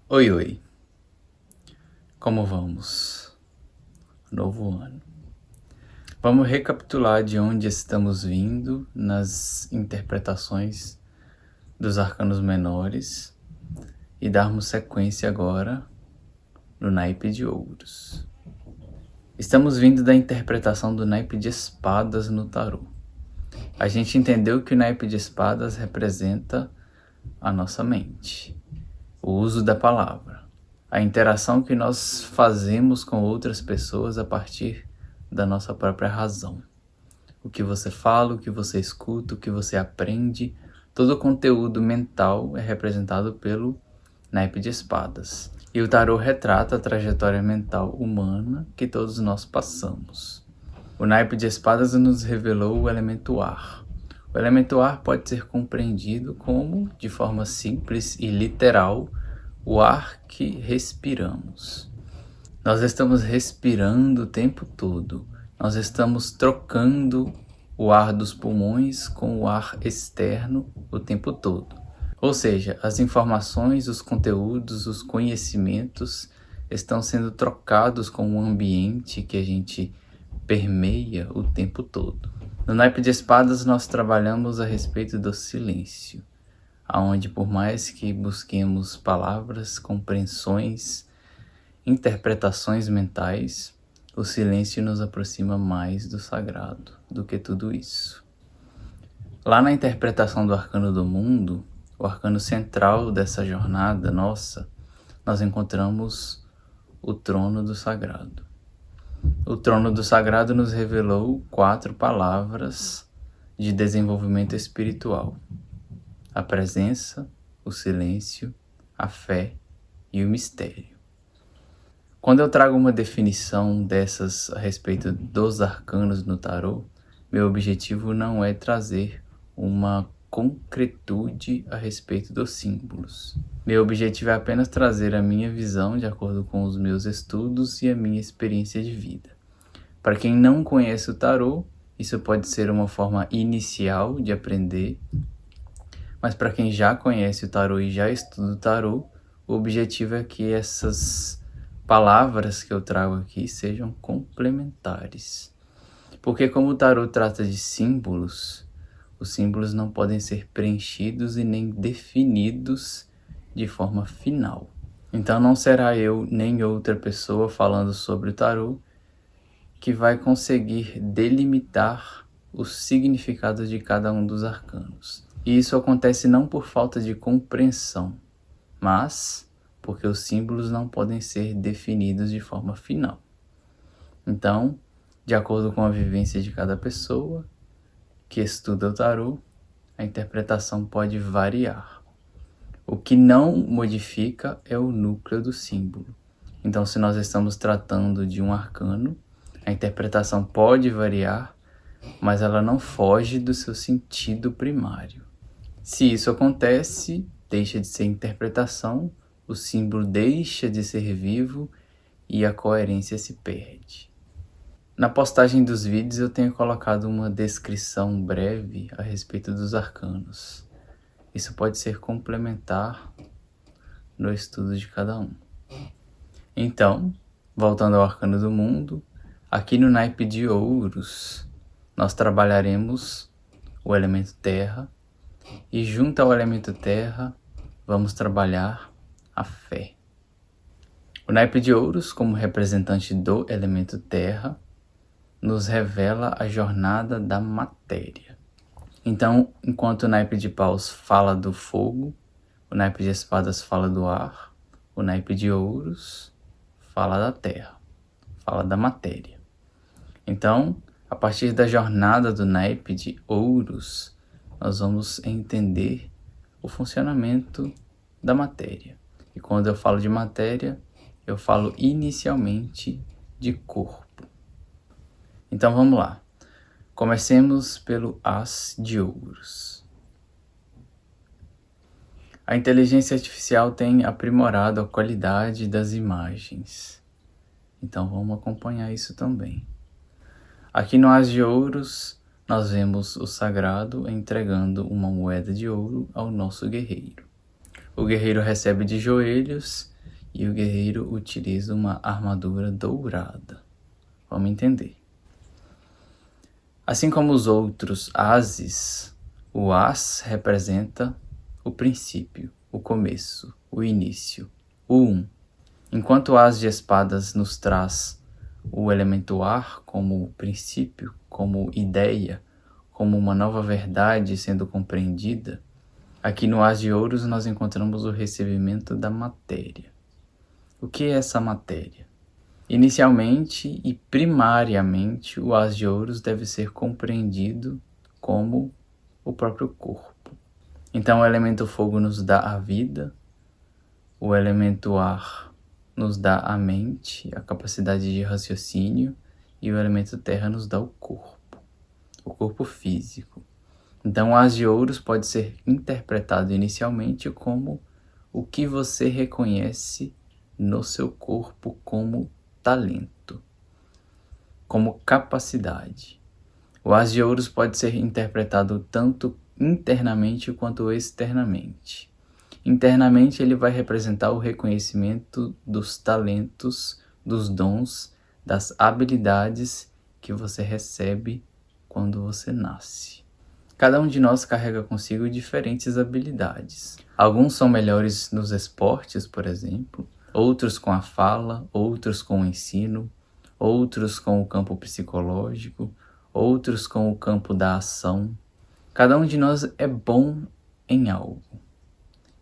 Oi, oi, como vamos? Novo ano. Vamos recapitular de onde estamos vindo nas interpretações dos arcanos menores e darmos sequência agora no naipe de ouros. Estamos vindo da interpretação do naipe de espadas no tarô. A gente entendeu que o naipe de espadas representa a nossa mente, o uso da palavra, a interação que nós fazemos com outras pessoas a partir da nossa própria razão. O que você fala, o que você escuta, o que você aprende, todo o conteúdo mental é representado pelo naipe de espadas. E o tarô retrata a trajetória mental humana que todos nós passamos. O naipe de espadas nos revelou o elemento ar. O elemento ar pode ser compreendido como, de forma simples e literal, o ar que respiramos. Nós estamos respirando o tempo todo. Nós estamos trocando o ar dos pulmões com o ar externo o tempo todo. Ou seja, as informações, os conteúdos, os conhecimentos estão sendo trocados com o ambiente que a gente permeia o tempo todo. No naipe de espadas nós trabalhamos a respeito do silêncio, aonde por mais que busquemos palavras, compreensões, interpretações mentais, o silêncio nos aproxima mais do sagrado do que tudo isso. Lá na interpretação do arcano do mundo, o arcano central dessa jornada nossa, nós encontramos o trono do sagrado. O trono do sagrado nos revelou 4 palavras de desenvolvimento espiritual: a presença, o silêncio, a fé e o mistério. Quando eu trago uma definição dessas a respeito dos arcanos no tarô, meu objetivo não é trazer uma concretude a respeito dos símbolos. Meu objetivo é apenas trazer a minha visão de acordo com os meus estudos e a minha experiência de vida. Para quem não conhece o tarô, isso pode ser uma forma inicial de aprender, mas para quem já conhece o tarô e já estuda o tarô, o objetivo é que essas palavras que eu trago aqui sejam complementares. Porque como o tarô trata de símbolos, os símbolos não podem ser preenchidos e nem definidos de forma final. Então não será eu nem outra pessoa falando sobre o tarô que vai conseguir delimitar os significados de cada um dos arcanos. E isso acontece não por falta de compreensão, mas porque os símbolos não podem ser definidos de forma final. Então, de acordo com a vivência de cada pessoa que estuda o tarô, a interpretação pode variar. O que não modifica é o núcleo do símbolo. Então, se nós estamos tratando de um arcano, a interpretação pode variar, mas ela não foge do seu sentido primário. Se isso acontece, deixa de ser interpretação, o símbolo deixa de ser vivo e a coerência se perde. Na postagem dos vídeos eu tenho colocado uma descrição breve a respeito dos arcanos. Isso pode ser complementar no estudo de cada um. Então, voltando ao arcano do mundo, aqui no naipe de ouros, nós trabalharemos o elemento terra e junto ao elemento terra, vamos trabalhar a fé. O naipe de ouros, como representante do elemento terra, nos revela a jornada da matéria. Então, enquanto o naipe de paus fala do fogo, o naipe de espadas fala do ar, o naipe de ouros fala da terra, fala da matéria. Então, a partir da jornada do naipe de ouros, nós vamos entender o funcionamento da matéria. E quando eu falo de matéria, eu falo inicialmente de corpo. Então vamos lá. Comecemos pelo As de Ouros. A inteligência artificial tem aprimorado a qualidade das imagens. Então vamos acompanhar isso também. Aqui no As de Ouros, nós vemos o sagrado entregando uma moeda de ouro ao nosso guerreiro. O guerreiro recebe de joelhos e o guerreiro utiliza uma armadura dourada. Vamos entender. Assim como os outros ases, o as representa o princípio, o começo, o início, o Enquanto o as de espadas nos traz o elemento ar como princípio, como ideia, como uma nova verdade sendo compreendida, aqui no as de ouros nós encontramos o recebimento da matéria. O que é essa matéria? Inicialmente e primariamente, o as de ouros deve ser compreendido como o próprio corpo. Então, o elemento fogo nos dá a vida, o elemento ar nos dá a mente, a capacidade de raciocínio, e o elemento terra nos dá o corpo físico. Então, o as de ouros pode ser interpretado inicialmente como o que você reconhece no seu corpo como talento, como capacidade. O as de ouros pode ser interpretado tanto internamente quanto externamente. Internamente, ele vai representar o reconhecimento dos talentos, dos dons, das habilidades que você recebe quando você nasce. Cada um de nós carrega consigo diferentes habilidades. Alguns são melhores nos esportes, por exemplo, outros com a fala, outros com o ensino, outros com o campo psicológico, outros com o campo da ação. Cada um de nós é bom em algo.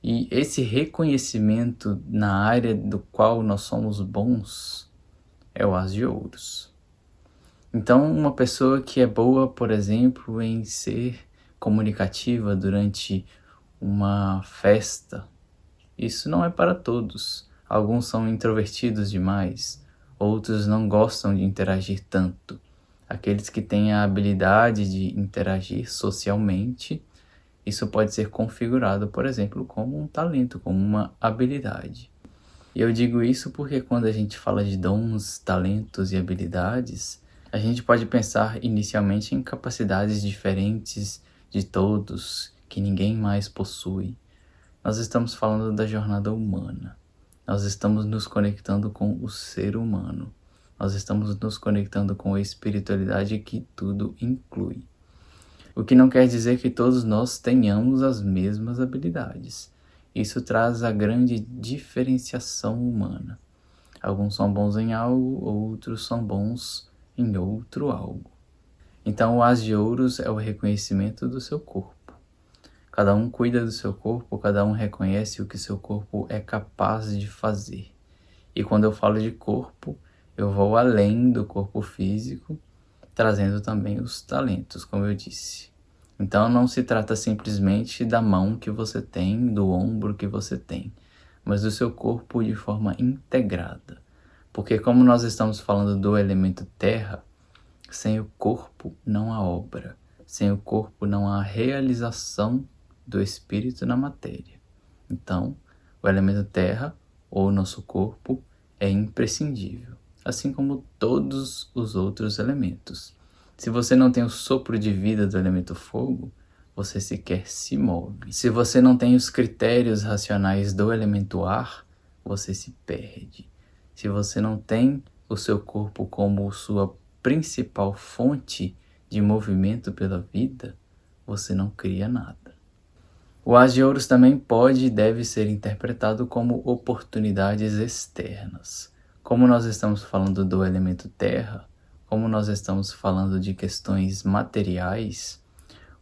E esse reconhecimento na área do qual nós somos bons é o as de ouros. Então, uma pessoa que é boa, por exemplo, em ser comunicativa durante uma festa, isso não é para todos. Alguns são introvertidos demais, outros não gostam de interagir tanto. Aqueles que têm a habilidade de interagir socialmente, isso pode ser configurado, por exemplo, como um talento, como uma habilidade. E eu digo isso porque quando a gente fala de dons, talentos e habilidades, a gente pode pensar inicialmente em capacidades diferentes de todos, que ninguém mais possui. Nós estamos falando da jornada humana. Nós estamos nos conectando com o ser humano. Nós estamos nos conectando com a espiritualidade que tudo inclui. O que não quer dizer que todos nós tenhamos as mesmas habilidades. Isso traz a grande diferenciação humana. Alguns são bons em algo, outros são bons em outro algo. Então, o as de ouros é o reconhecimento do seu corpo. Cada um cuida do seu corpo, cada um reconhece o que seu corpo é capaz de fazer. E quando eu falo de corpo, eu vou além do corpo físico, trazendo também os talentos, como eu disse. Então não se trata simplesmente da mão que você tem, do ombro que você tem, mas do seu corpo de forma integrada. Porque como nós estamos falando do elemento terra, sem o corpo não há obra, sem o corpo não há realização do espírito na matéria. Então, o elemento terra, ou nosso corpo, é imprescindível, assim como todos os outros elementos. Se você não tem o sopro de vida do elemento fogo, você sequer se move. Se você não tem os critérios racionais do elemento ar, você se perde. Se você não tem o seu corpo como sua principal fonte de movimento pela vida, você não cria nada. O as de ouros também pode e deve ser interpretado como oportunidades externas. Como nós estamos falando do elemento terra, como nós estamos falando de questões materiais,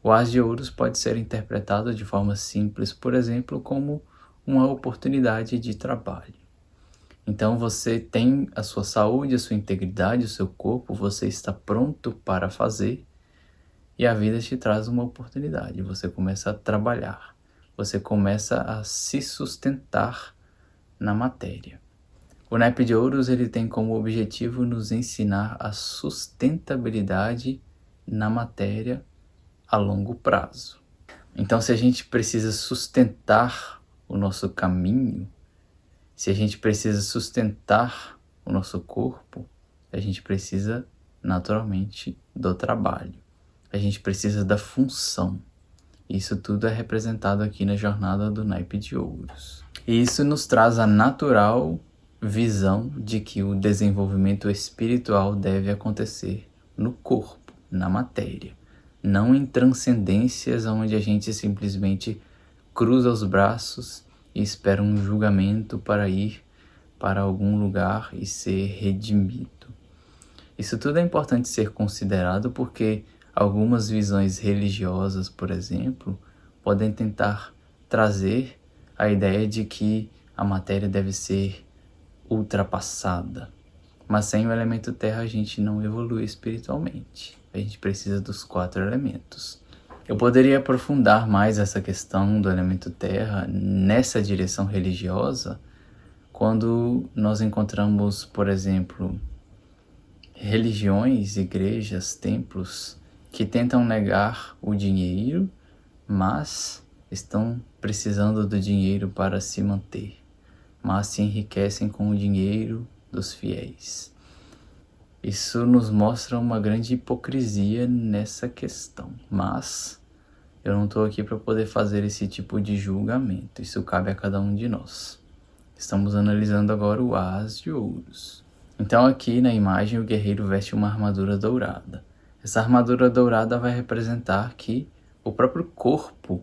o as de ouros pode ser interpretado de forma simples, por exemplo, como uma oportunidade de trabalho. Então você tem a sua saúde, a sua integridade, o seu corpo, você está pronto para fazer e a vida te traz uma oportunidade. Você começa a trabalhar, você começa a se sustentar na matéria. O naipe de ouros ele tem como objetivo nos ensinar a sustentabilidade na matéria a longo prazo. Então, se a gente precisa sustentar o nosso caminho, se a gente precisa sustentar o nosso corpo, a gente precisa naturalmente do trabalho. A gente precisa da função. Isso tudo é representado aqui na jornada do naipe de ouros. E isso nos traz a natural visão de que o desenvolvimento espiritual deve acontecer no corpo, na matéria, não em transcendências onde a gente simplesmente cruza os braços e espera um julgamento para ir para algum lugar e ser redimido. Isso tudo é importante ser considerado porque algumas visões religiosas, por exemplo, podem tentar trazer a ideia de que a matéria deve ser ultrapassada. Mas sem o elemento terra a gente não evolui espiritualmente. A gente precisa dos 4 elementos. Eu poderia aprofundar mais essa questão do elemento terra nessa direção religiosa quando nós encontramos, por exemplo, religiões, igrejas, templos que tentam negar o dinheiro, mas estão precisando do dinheiro para se manter, mas se enriquecem com o dinheiro dos fiéis. Isso nos mostra uma grande hipocrisia nessa questão, mas eu não estou aqui para poder fazer esse tipo de julgamento, isso cabe a cada um de nós. Estamos analisando agora o As de Ouros. Então aqui na imagem o guerreiro veste uma armadura dourada. Essa armadura dourada vai representar que o próprio corpo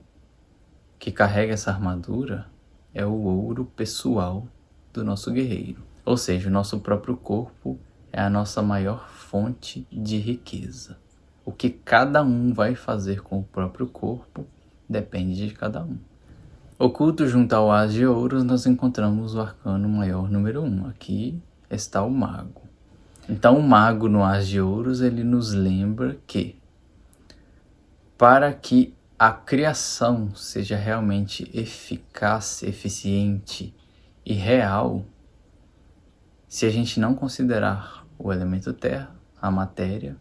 que carrega essa armadura é o ouro pessoal do nosso guerreiro. Ou seja, o nosso próprio corpo é a nossa maior fonte de riqueza. O que cada um vai fazer com o próprio corpo depende de cada um. Oculto junto ao As de Ouros nós encontramos o arcano maior número 1. Aqui está o mago. Então o mago no As de Ouros ele nos lembra que para que a criação seja realmente eficaz, eficiente e real, se a gente não considerar o elemento terra, a matéria,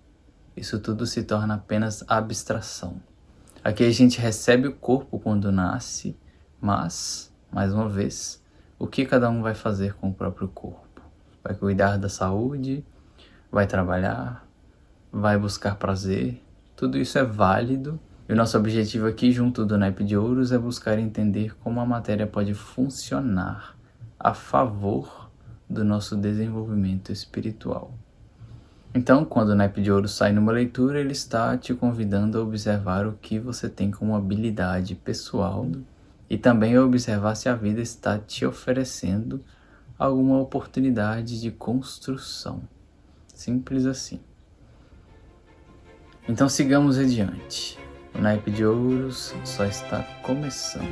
isso tudo se torna apenas abstração. Aqui a gente recebe o corpo quando nasce, mas, mais uma vez, o que cada um vai fazer com o próprio corpo? Vai cuidar da saúde, vai trabalhar, vai buscar prazer, tudo isso é válido. E o nosso objetivo aqui, junto do naipe de ouros, é buscar entender como a matéria pode funcionar a favor do nosso desenvolvimento espiritual. Então, quando o naipe de ouros sai numa leitura, ele está te convidando a observar o que você tem como habilidade pessoal e também a observar se a vida está te oferecendo alguma oportunidade de construção. Simples assim. Então sigamos adiante. O naipe de ouros só está começando.